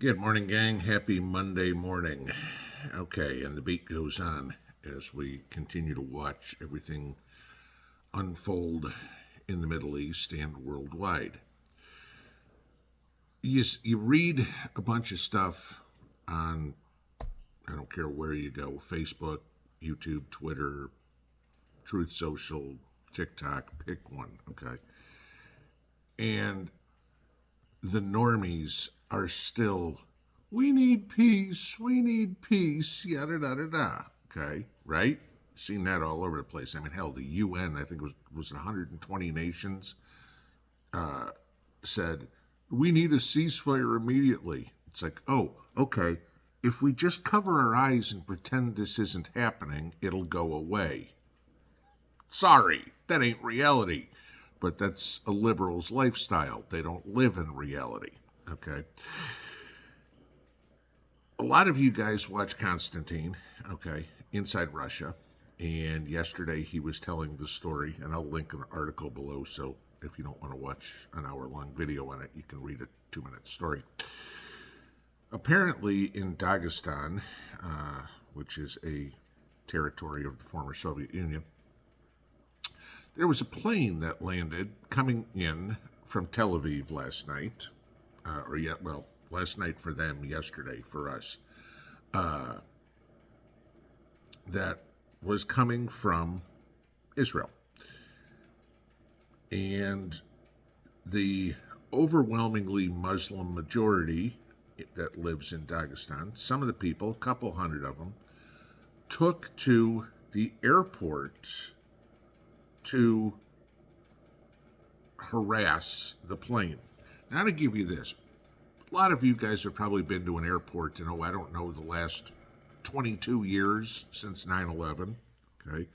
Good morning, gang. Happy Monday morning. Okay, and the beat goes on as we continue to watch everything unfold in the Middle East and worldwide. You read a bunch of stuff on, I don't care where you go, Facebook, YouTube, Twitter, Truth Social, TikTok, pick one, okay? And the normies are still, we need peace, yada da da da. Okay, right? Seen that all over the place. I mean, hell, the UN, I think was 120 nations, said we need a ceasefire immediately. It's like, oh, okay. If we just cover our eyes and pretend this isn't happening, it'll go away. Sorry, that ain't reality. But that's a liberal's lifestyle. They don't live in reality. Okay. A lot of you guys watch Constantine, okay, inside Russia. And yesterday he was telling the story, and I'll link an article below. So if you don't want to watch an hour-long video on it, you can read a 2-minute story. Apparently in Dagestan, which is a territory of the former Soviet Union, there was a plane that landed coming in from Tel Aviv last night, last night for them, yesterday for us, that was coming from Israel. And the overwhelmingly Muslim majority that lives in Dagestan, some of the people, a couple hundred of them, took to the airport to harass the plane. Now, to give you this, a lot of you guys have probably been to an airport in, I don't know, the last 22 years since 9/11, okay?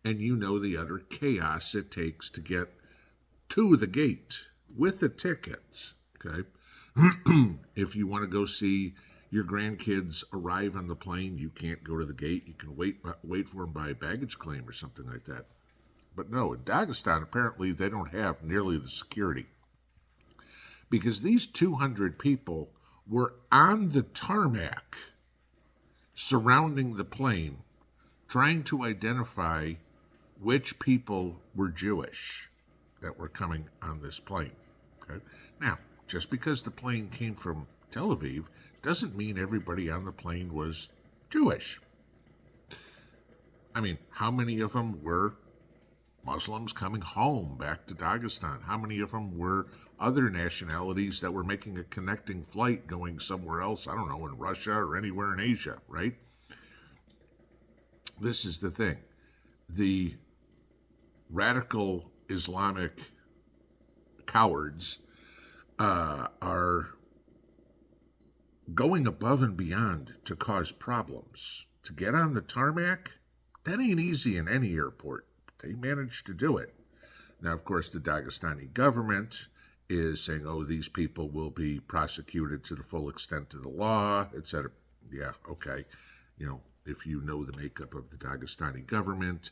And you know the utter chaos it takes to get to the gate with the tickets, okay? If you want to go see your grandkids arrive on the plane, you can't go to the gate. You can wait for them by a baggage claim or something like that. But no, in Dagestan, apparently they don't have nearly the security. Because these 200 people were on the tarmac surrounding the plane, trying to identify which people were Jewish that were coming on this plane. Okay? Now, just because the plane came from Tel Aviv doesn't mean everybody on the plane was Jewish. I mean, how many of them were Muslims coming home back to Dagestan? How many of them were other nationalities that were making a connecting flight going somewhere else, I don't know, in Russia or anywhere in Asia, right? This is the thing. The radical Islamic cowards are going above and beyond to cause problems. To get on the tarmac, that ain't easy in any airport. They managed to do it. Now, of course, the Dagestani government is saying, oh, these people will be prosecuted to the full extent of the law, etc. Yeah, okay. If you know the makeup of the Dagestani government,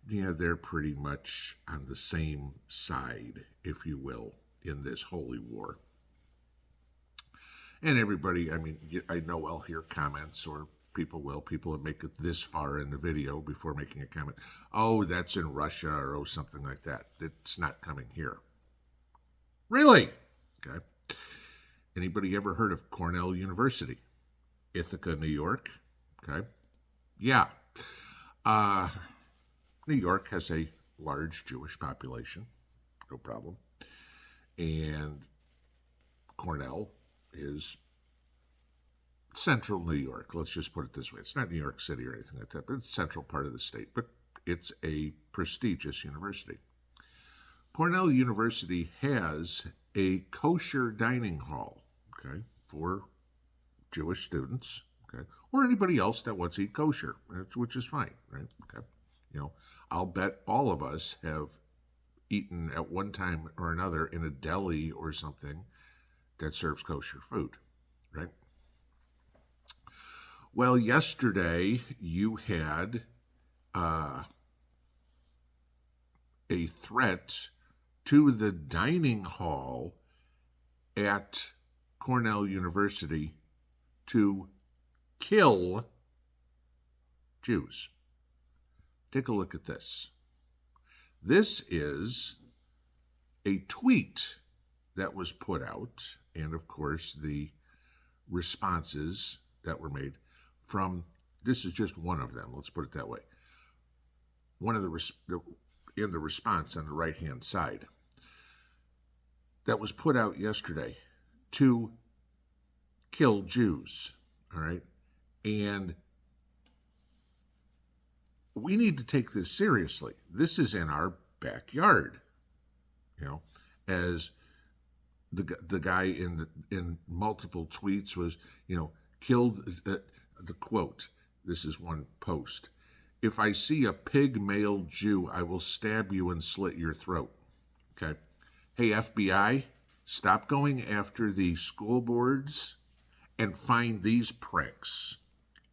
yeah, they're pretty much on the same side, if you will, in this holy war. And everybody, I know I'll hear comments, or people that make it this far in the video before making a comment. Oh, that's in Russia, or something like that. It's not coming here. Really? Okay. Anybody ever heard of Cornell University? Ithaca, New York? Okay. Yeah. New York has a large Jewish population. No problem. And Cornell is central New York. Let's just put it this way. It's not New York City or anything like that, but it's a central part of the state. But it's a prestigious university. Cornell University has a kosher dining hall, okay, for Jewish students, okay, or anybody else that wants to eat kosher, which is fine, right? Okay. I'll bet all of us have eaten at one time or another in a deli or something that serves kosher food, right? Well, yesterday you had a threat to the dining hall at Cornell University to kill Jews. Take a look at this. This is a tweet that was put out, and of course the responses that were made from, this is just one of them, let's put it that way. One of in the response on the right-hand side that was put out yesterday to kill Jews, all right? And we need to take this seriously. This is in our backyard, as the guy in multiple tweets was, killed, the quote, this is one post: "If I see a pig male Jew, I will stab you and slit your throat." Okay. Hey, FBI, stop going after the school boards and find these pricks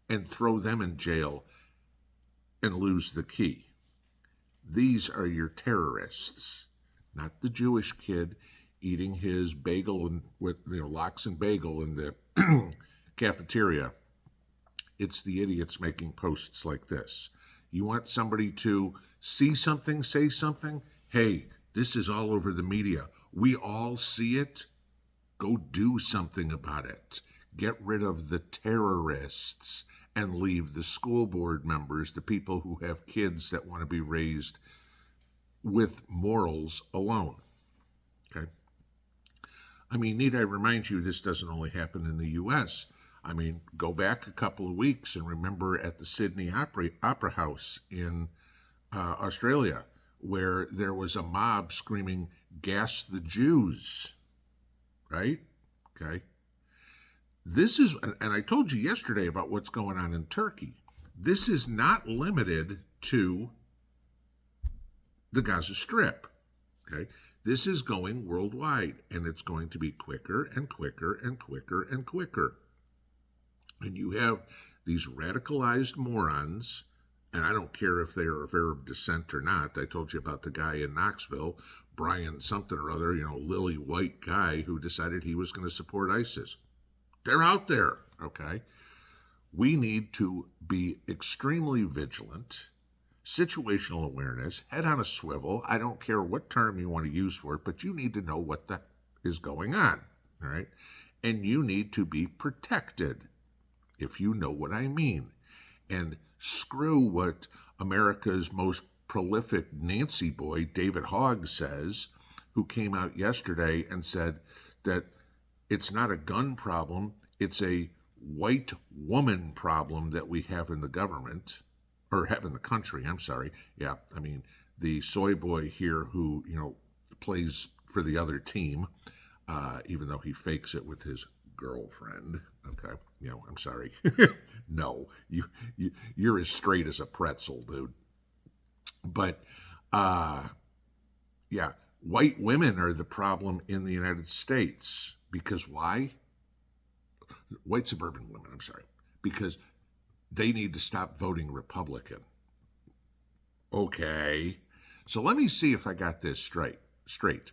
and throw them in jail and lose the key. These are your terrorists, not the Jewish kid eating his bagel and with lox and bagel in the cafeteria. It's the idiots making posts like this. You want somebody to see something, say something? Hey, this is all over the media. We all see it. Go do something about it. Get rid of the terrorists and leave the school board members, the people who have kids that want to be raised with morals, alone. Okay? I mean, need I remind you, this doesn't only happen in the U.S. I mean, go back a couple of weeks and remember at the Sydney Opera House in Australia, where there was a mob screaming, "Gas the Jews," right? Okay. This is, and I told you yesterday about what's going on in Turkey. This is not limited to the Gaza Strip, okay? This is going worldwide, and it's going to be quicker and quicker and quicker and quicker. And you have these radicalized morons, and I don't care if they are of Arab descent or not. I told you about the guy in Knoxville, Brian something or other, lily white guy who decided he was going to support ISIS. They're out there, okay? We need to be extremely vigilant, situational awareness, head on a swivel. I don't care what term you want to use for it, but you need to know what the is going on, all right? And you need to be protected, if you know what I mean. And screw what America's most prolific Nancy boy, David Hogg, says, who came out yesterday and said that it's not a gun problem, it's a white woman problem that we have in the government, or have in the country, I'm sorry. Yeah, I mean, the soy boy here who, plays for the other team, even though he fakes it with his girlfriend, okay? I'm sorry. No, you're as straight as a pretzel, dude. But, yeah, white women are the problem in the United States. Because why? White suburban women, I'm sorry. Because they need to stop voting Republican. Okay. So let me see if I got this straight.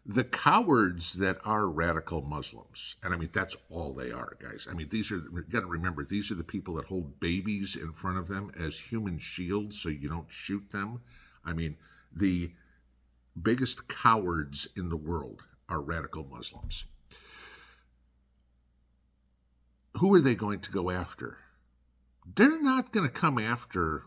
The cowards that are radical Muslims, and I mean, that's all they are, guys. I mean, you got to remember, these are the people that hold babies in front of them as human shields so you don't shoot them. I mean, the biggest cowards in the world are radical Muslims. Who are they going to go after? They're not going to come after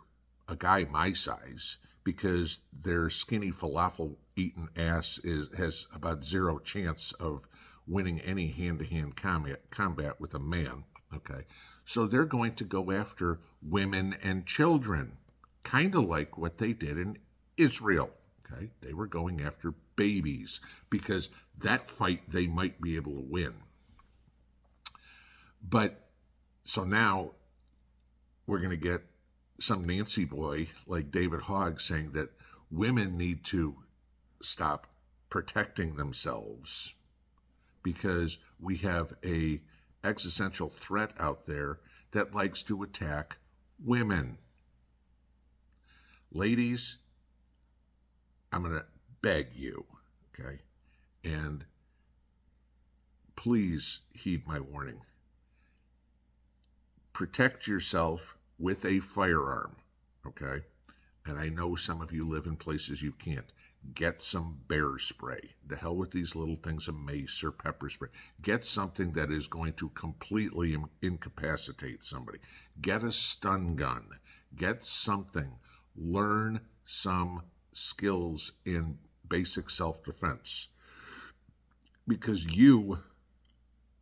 a guy my size, because their skinny falafel-eating ass has about zero chance of winning any hand-to-hand combat with a man, okay? So they're going to go after women and children, kind of like what they did in Israel, okay? They were going after babies, because that fight they might be able to win. But, so now we're going to get some Nancy boy like David Hogg saying that women need to stop protecting themselves because we have a existential threat out there that likes to attack women. Ladies, I'm going to beg you, okay, and please heed my warning. Protect yourself with a firearm, okay? And I know some of you live in places you can't. Get some bear spray. The hell with these little things of mace or pepper spray. Get something that is going to completely incapacitate somebody. Get a stun gun. Get something. Learn some skills in basic self-defense. Because you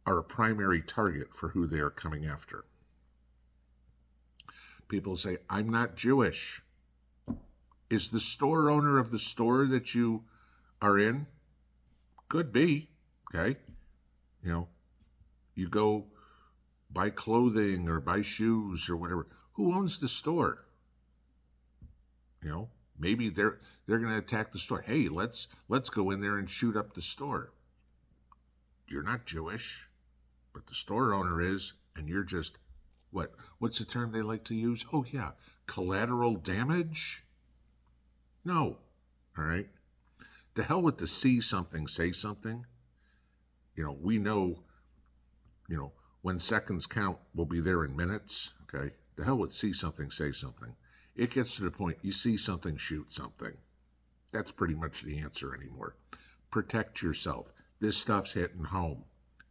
are a primary target for who they are coming after. People say, I'm not Jewish. Is the store owner of the store that you are in? Could be, okay? You know, you go buy clothing or buy shoes or whatever. Who owns the store? You know, maybe they're going to attack the store. Hey, let's go in there and shoot up the store. You're not Jewish, but the store owner is, and you're just, what's the term they like to use? Oh, yeah, collateral damage? No, all right? The hell with the see something, say something. You know, we know, when seconds count, we'll be there in minutes, okay? The hell with see something, say something. It gets to the point, you see something, shoot something. That's pretty much the answer anymore. Protect yourself. This stuff's hitting home.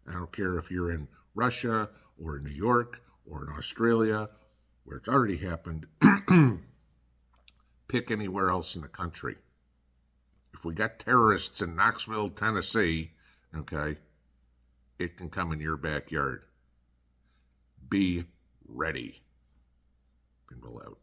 I don't care if you're in Russia or New York or in Australia, where it's already happened. Pick anywhere else in the country. If we got terrorists in Knoxville, Tennessee, okay, it can come in your backyard. Be ready. Pinball out.